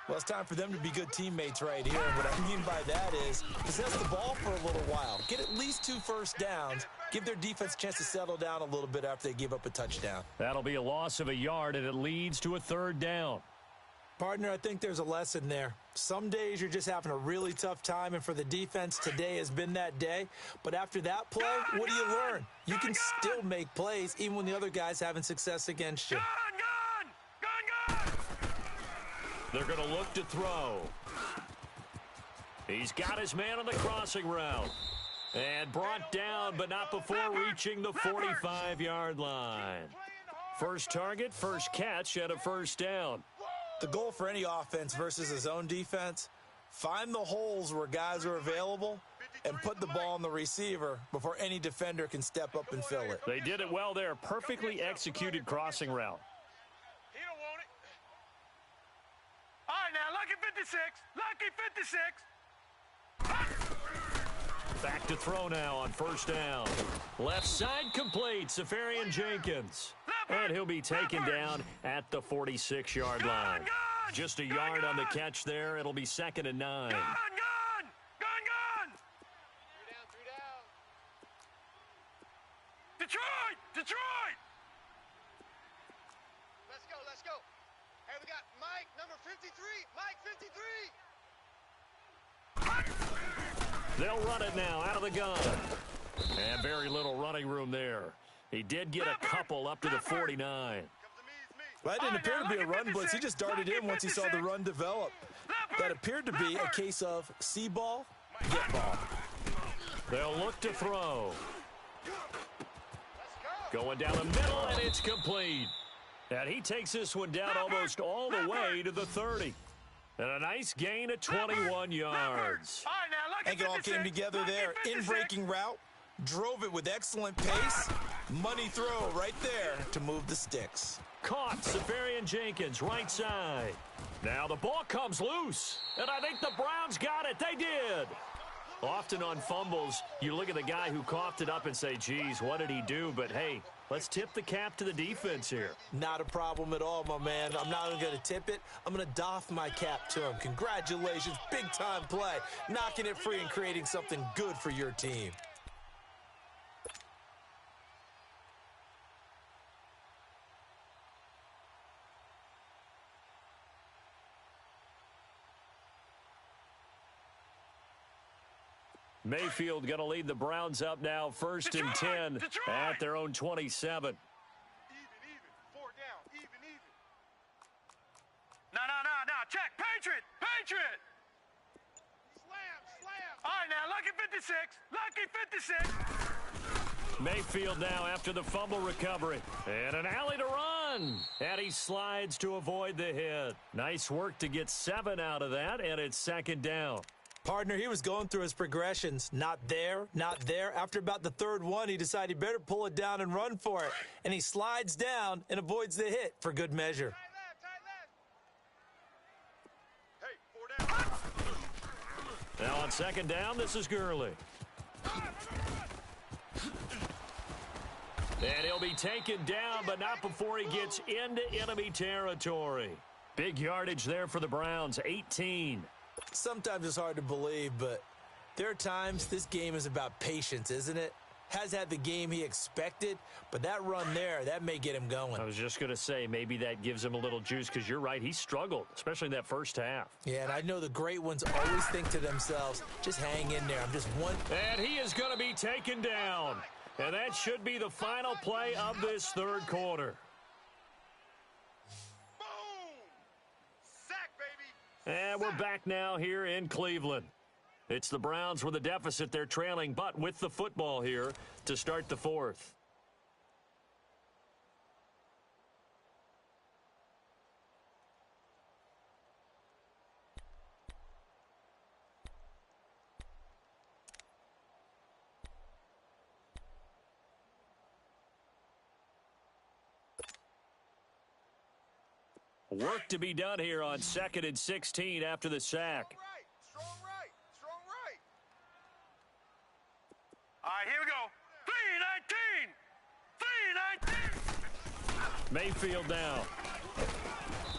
Well, it's time for them to be good teammates right here. And what I mean by that is possess the ball for a little while. Get at least 2 first downs. Give their defense a chance to settle down a little bit after they give up a touchdown. That'll be a loss of a yard, and it leads to a third down. Partner, I think there's a lesson there. Some days you're just having a really tough time, and for the defense, today has been that day. But after that play, what do you learn? You can still make plays even when the other guy's having success against you. They're going to look to throw. He's got his man on the crossing route. And brought down, but not before reaching the 45-yard line. First target, first catch, and a first down. The goal for any offense versus a zone defense, find the holes where guys are available and put the ball on the receiver before any defender can step up and fill it. They did it well there. Perfectly executed crossing route. He don't want it. All right, now, lucky 56. Lucky 56. Back to throw now on first down. Left side complete, Safarian Jenkins. And he'll be taken down at the 46-yard line. Just a yard on the catch there. It'll be 2nd and 9. 53, Mike, 53. They'll run it now out of the gun. And very little running room there. He did get a couple up to the 49. Come to me, it's me. Well, that didn't appear to be a run blitz. He just darted in once he saw the run develop. That appeared to be a case of see ball, get ball. They'll look to throw. Going down the middle, and it's complete. And he takes this one down almost all the way to the 30. And a nice gain of 21 yards. All right, now, I think it all came together there. In-breaking route, drove it with excellent pace. Money throw right there to move the sticks. Caught Safarian Jenkins, right side. Now the ball comes loose, and I think the Browns got it. They did. Often on fumbles, you look at the guy who coughed it up and say, geez, what did he do? But, hey, let's tip the cap to the defense here. Not a problem at all, my man. I'm not even going to tip it. I'm going to doff my cap to him. Congratulations, big-time play. Knocking it free and creating something good for your team. Mayfield going to lead the Browns up now, 1st and 10 at their own 27. Even. 4 down. Even. No. Check. Patriot. Slam. All right, now, lucky 56. Mayfield now after the fumble recovery. And an alley to run. And he slides to avoid the hit. Nice work to get 7 out of that, and it's 2nd down. Partner, he was going through his progressions. Not there. After about the 3rd one, he decided he better pull it down and run for it. And he slides down and avoids the hit for good measure. Tight left. Hey, 4 down. Now on 2nd down, this is Gurley. And he'll be taken down, but not before he gets into enemy territory. Big yardage there for the Browns, 18. Sometimes it's hard to believe, but there are times this game is about patience, isn't it? Has had the game he expected, but that run there, that may get him going. I was just going to say, maybe that gives him a little juice, because you're right, he struggled, especially in that first half. Yeah, and I know the great ones always think to themselves, just hang in there. I'm just one. And he is going to be taken down. And that should be the final play of this 3rd quarter. And we're back now here in Cleveland. It's the Browns with a deficit. They're trailing, but with the football here to start the 4th. Work to be done here on 2nd and 16 after the sack. Strong right. All right, here we go. 3-19. Mayfield down.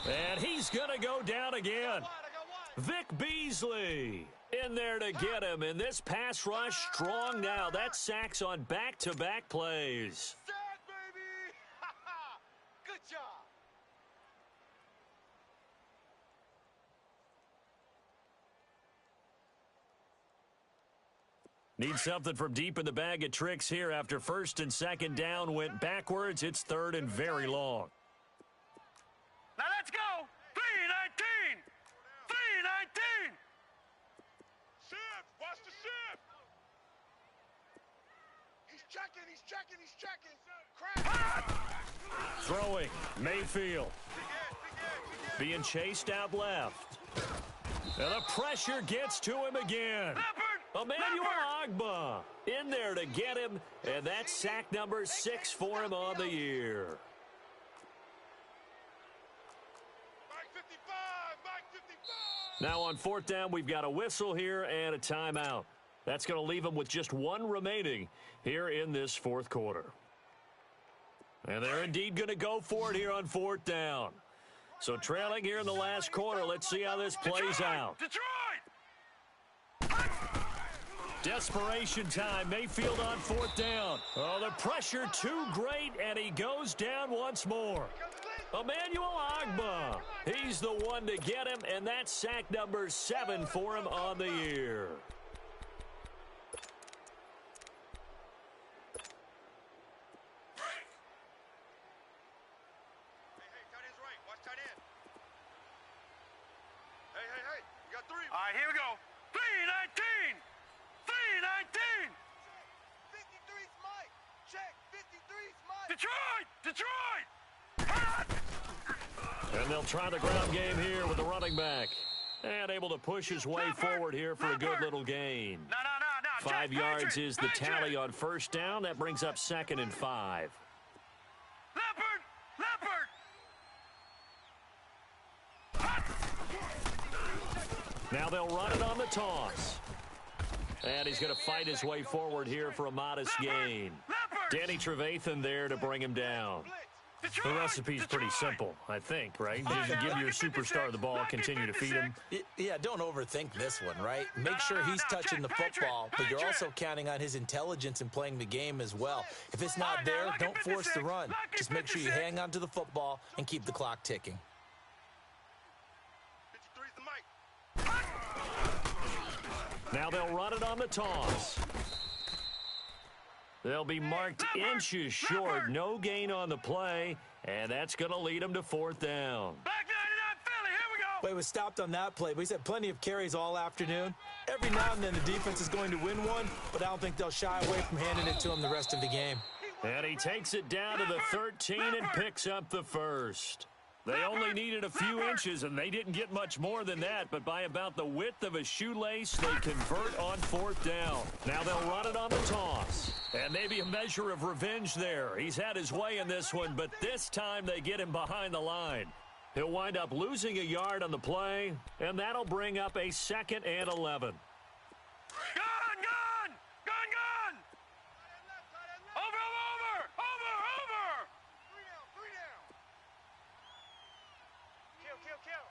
And he's going to go down again. Vic Beasley in there to get him. And this pass rush strong now. That's sacks on back-to-back plays. Sack, baby. Good job. Need something from deep in the bag of tricks here after 1st and 2nd down went backwards. It's 3rd and very long. Now let's go. 3-19. Shift. Watch the shift. He's checking. Crack. Throwing. Mayfield. Being chased out left. And the pressure gets to him again. Emmanuel Agba in there to get him, and that's sack number 6 for him on the year. Mike 55. Now on 4th down, we've got a whistle here and a timeout. That's going to leave him with just 1 remaining here in this 4th quarter. And they're indeed going to go for it here on 4th down. So trailing here in the last quarter, let's see how this plays out. Detroit! Desperation time. Mayfield on 4th down. Oh, the pressure too great, and he goes down once more. Emmanuel Agba. He's the one to get him, and that's sack number 7 for him on the year. Hey, tight end's right. Watch tight end. Hey. We got 3. All right, here we go. 319. 319. 53's Mike. Check. 53's Mike. Detroit. And they'll try the ground game here with the running back. And able to push his way forward here for a good little gain. No. 5 yards is the tally on first down. That brings up 2nd and 5. Leopard. Now they'll run it on the toss. And he's going to fight his way forward here for a modest gain. Danny Trevathan there to bring him down. The recipe's pretty simple, I think, right? Just give your superstar the ball, continue to feed him. Yeah, don't overthink this one, right? Make sure he's touching the football, but you're also counting on his intelligence in playing the game as well. If it's not there, don't force the run. Just make sure you hang on to the football and keep the clock ticking. 53's the Mike. Now they'll run it on the toss. They'll be marked inches short. No gain on the play, and that's going to lead them to 4th down. Back 99 Philly, here we go. Well, he was stopped on that play, but he's had plenty of carries all afternoon. Every now and then the defense is going to win one, but I don't think they'll shy away from handing it to him the rest of the game. And he takes it down to the 13 and picks up the first. They only needed a few inches, and they didn't get much more than that, but by about the width of a shoelace, they convert on 4th down. Now they'll run it on the toss, and maybe a measure of revenge there. He's had his way in this one, but this time they get him behind the line. He'll wind up losing a yard on the play, and that'll bring up a 2nd and 11. Gone. Over. 3 down. Kill.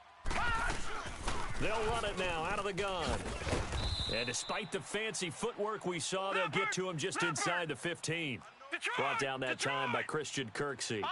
They'll run it now out of the gun. And despite the fancy footwork we saw, they'll get to him just inside the 15. Brought down that time by Christian Kirksey.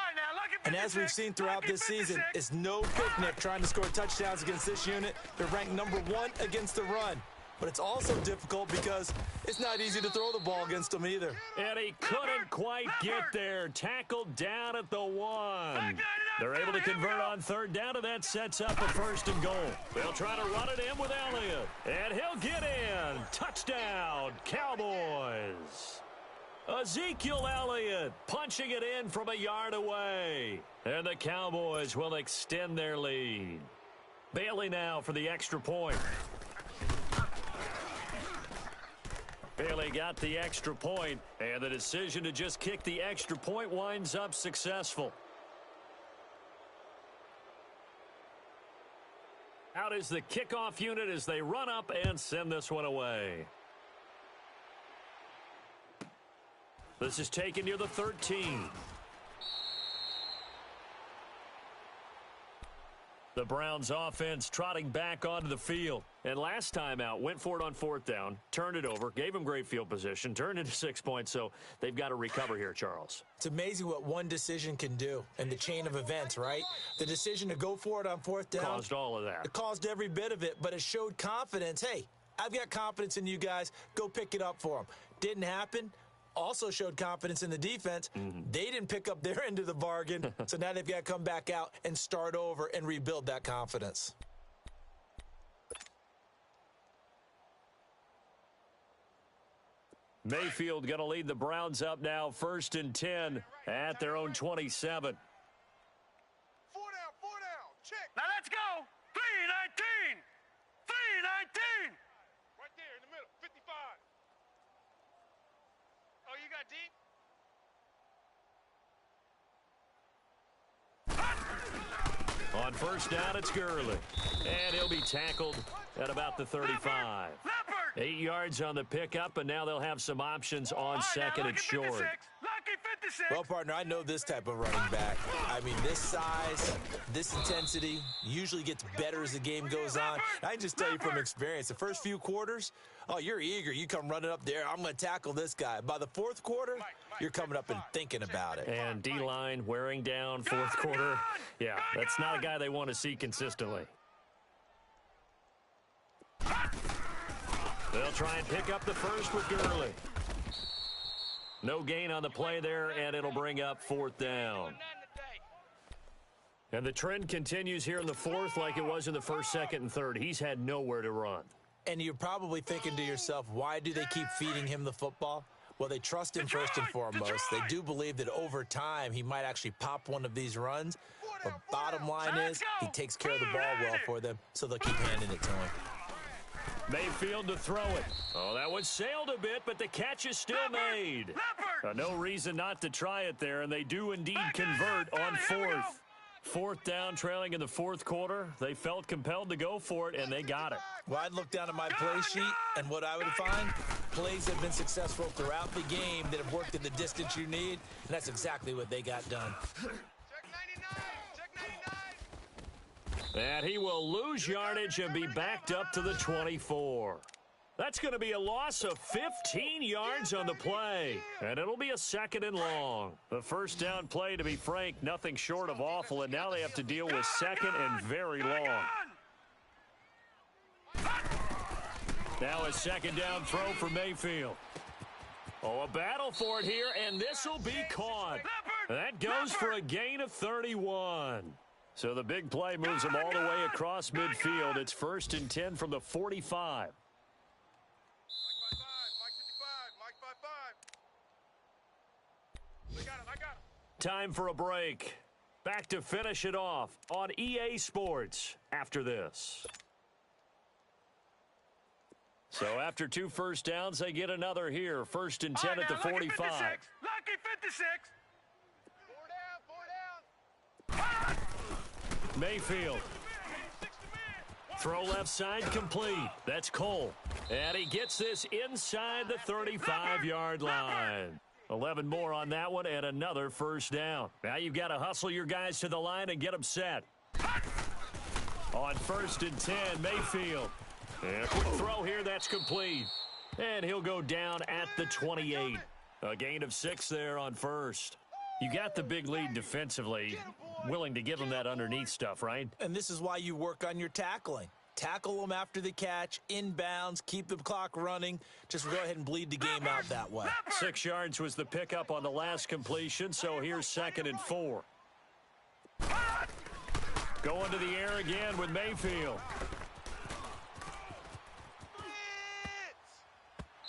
And as we've seen throughout this season, it's no picnic trying to score touchdowns against this unit. They're ranked number 1 against the run. But it's also difficult because it's not easy to throw the ball against them either. And he couldn't quite get there. Tackled down at the 1. They're able to convert on 3rd down, and that sets up a 1st and goal. They'll try to run it in with Elliott. And he'll get in. Touchdown, Cowboys. Ezekiel Elliott punching it in from a yard away. And the Cowboys will extend their lead. Bailey now for the extra point. Bailey got the extra point, and the decision to just kick the extra point winds up successful. Out is the kickoff unit as they run up and send this one away. This is taken near the 13. The Browns offense trotting back onto the field. And last time out, went for it on 4th down, turned it over, gave them great field position, turned into 6 points, so they've got to recover here, Charles. It's amazing what one decision can do in the chain of events, right? The decision to go for it on 4th down. Caused all of that. It caused every bit of it, but it showed confidence. Hey, I've got confidence in you guys. Go pick it up for them. Didn't happen. Also showed confidence in the defense. They didn't pick up their end of the bargain, so now they've got to come back out and start over and rebuild that confidence. Mayfield going to lead the Browns up now, 1st and 10 at their own 27. 4 down. Check. Now let's go. 319. 319. Right there in the middle. 55. Oh, you got deep? On 1st down, it's Gurley. And he'll be tackled at about the 35. 8 yards on the pickup, and now they'll have some options on 2nd and short. Lucky 56. Well, partner, I know this type of running back. I mean, this size, this intensity usually gets better as the game goes on. I can just tell you from experience, the first few quarters, oh, you're eager. You come running up there. I'm going to tackle this guy. By the 4th quarter, you're coming up and thinking about it. And D-line wearing down fourth quarter. Yeah, that's not a guy they want to see consistently. They'll try and pick up the first with Gurley. No gain on the play there, and it'll bring up fourth down. And the trend continues here in the fourth like it was in the first, second, and third. He's had nowhere to run. And you're probably thinking to yourself, why do they keep feeding him the football? Well, they trust him first and foremost. They do believe that over time he might actually pop one of these runs. But bottom line is he takes care of the ball well for them, so they'll keep handing it to him. Mayfield to throw it. Oh, that one sailed a bit, but the catch is still made. No reason not to try it there, and they do indeed convert on fourth. Fourth down, trailing in the fourth quarter. They felt compelled to go for it, and they got it. Well, I'd look down at my play sheet, and what I would find, plays have been successful throughout the game that have worked in the distance you need, and that's exactly what they got done. Check 99. Check 99. And he will lose yardage and be backed up to the 24. That's going to be a loss of 15 yards on the play, and it'll be a second and long. The first down play, to be frank, nothing short of awful, and now they have to deal with second and very long. Now a second down throw for Mayfield. Oh, a battle for it here, and this will be caught. That goes for a gain of 31. So the big play moves them all the way across midfield. It's first and 10 from the 45. Time for a break. Back to finish it off on EA Sports after this. So after 2 first downs, they get another here. First and 10 at the 45. Lucky 56. Four down. Mayfield. Throw left side complete. That's Cole. And he gets this inside the 35-yard line. 11 more on that one and another first down. Now you've got to hustle your guys to the line and get them set. On first and 10, Mayfield. And a quick throw here, that's complete. And he'll go down at the 28. A gain of 6 there on first. You got the big lead defensively. Willing to give them that underneath stuff, right? And this is why you work on your tackling. Tackle them after the catch, inbounds, keep the clock running. Just go ahead and bleed the game out that way. 6 yards was the pickup on the last completion, so here's second and 4. Going to the air again with Mayfield.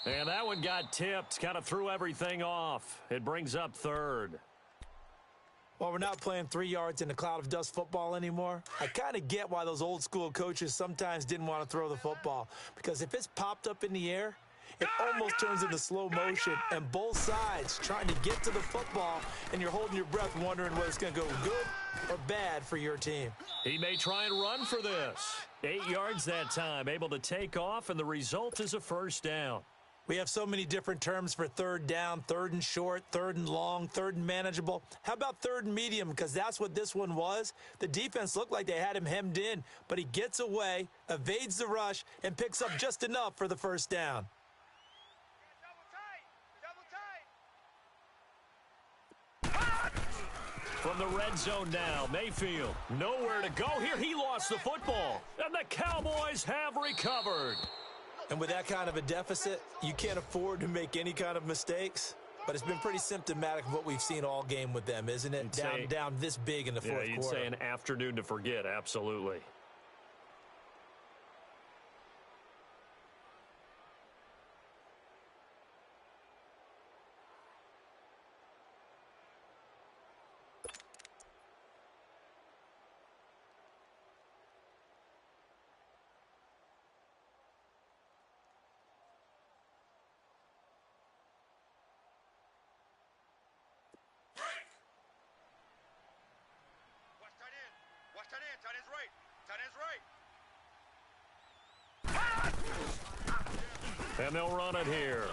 And that one got tipped, kind of threw everything off. It brings up third. Well, we're not playing 3 yards in a cloud of dust football anymore. I kind of get why those old school coaches sometimes didn't want to throw the football. Because if it's popped up in the air, it almost turns into slow motion. And both sides trying to get to the football, and you're holding your breath wondering whether it's going to go good or bad for your team. He may try and run for this. 8 yards that time, able to take off, and the result is a first down. We have so many different terms for third down, third and short, third and long, third and manageable. How about third and medium? Because that's what this one was. The defense looked like they had him hemmed in, but he gets away, evades the rush, and picks up just enough for the first down. From the red zone now, Mayfield. Nowhere to go here. He lost the football. And the Cowboys have recovered. And with that kind of a deficit, you can't afford to make any kind of mistakes. But it's been pretty symptomatic of what we've seen all game with them, isn't it? Down this big in the fourth quarter. Yeah, you'd say an afternoon to forget, absolutely. Tight end's right. And they'll run it here.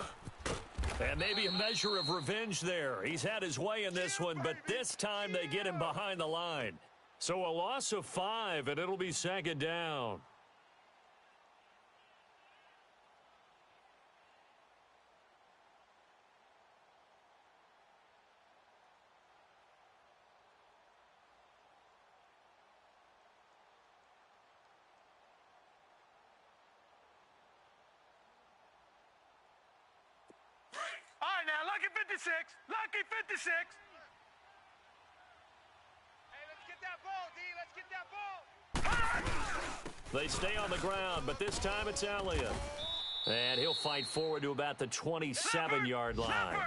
And maybe a measure of revenge there. He's had his way in this one, but this time they get him behind the line. So a loss of 5, and it'll be second down. Lucky 56. Lucky 56. Hey, let's get that ball, D. Let's get that ball. They stay on the ground, but this time it's Elliott. And he'll fight forward to about the 27-yard line.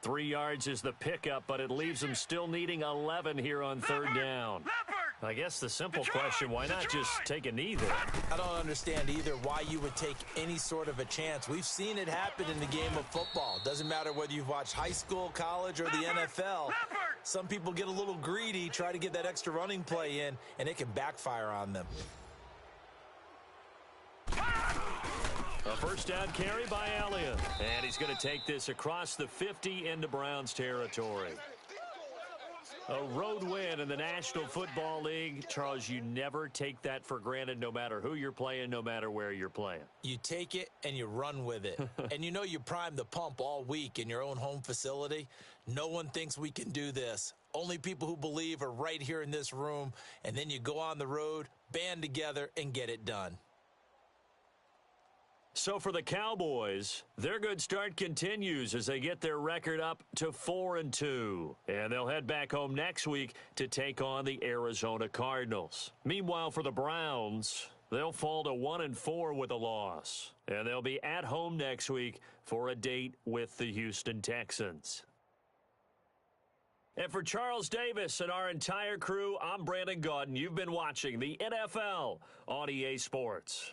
3 yards is the pickup, but it leaves them still needing 11 here on third down. I guess the simple question, why not just take a knee there? I don't understand either why you would take any sort of a chance. We've seen it happen in the game of football. Doesn't matter whether you've watched high school, college, or the NFL. Some people get a little greedy, try to get that extra running play in, and it can backfire on them. A first down carry by Elliott. And he's going to take this across the 50 into Browns territory. A road win in the National Football League. Charles, you never take that for granted no matter who you're playing, no matter where you're playing. You take it and you run with it. And you know you primed the pump all week in your own home facility. No one thinks we can do this. Only people who believe are right here in this room. And then you go on the road, band together, and get it done. So for the Cowboys, their good start continues as they get their record up to 4-2. And they'll head back home next week to take on the Arizona Cardinals. Meanwhile, for the Browns, they'll fall to 1-4 with a loss. And they'll be at home next week for a date with the Houston Texans. And for Charles Davis and our entire crew, I'm Brandon Gaudin. You've been watching the NFL on EA Sports.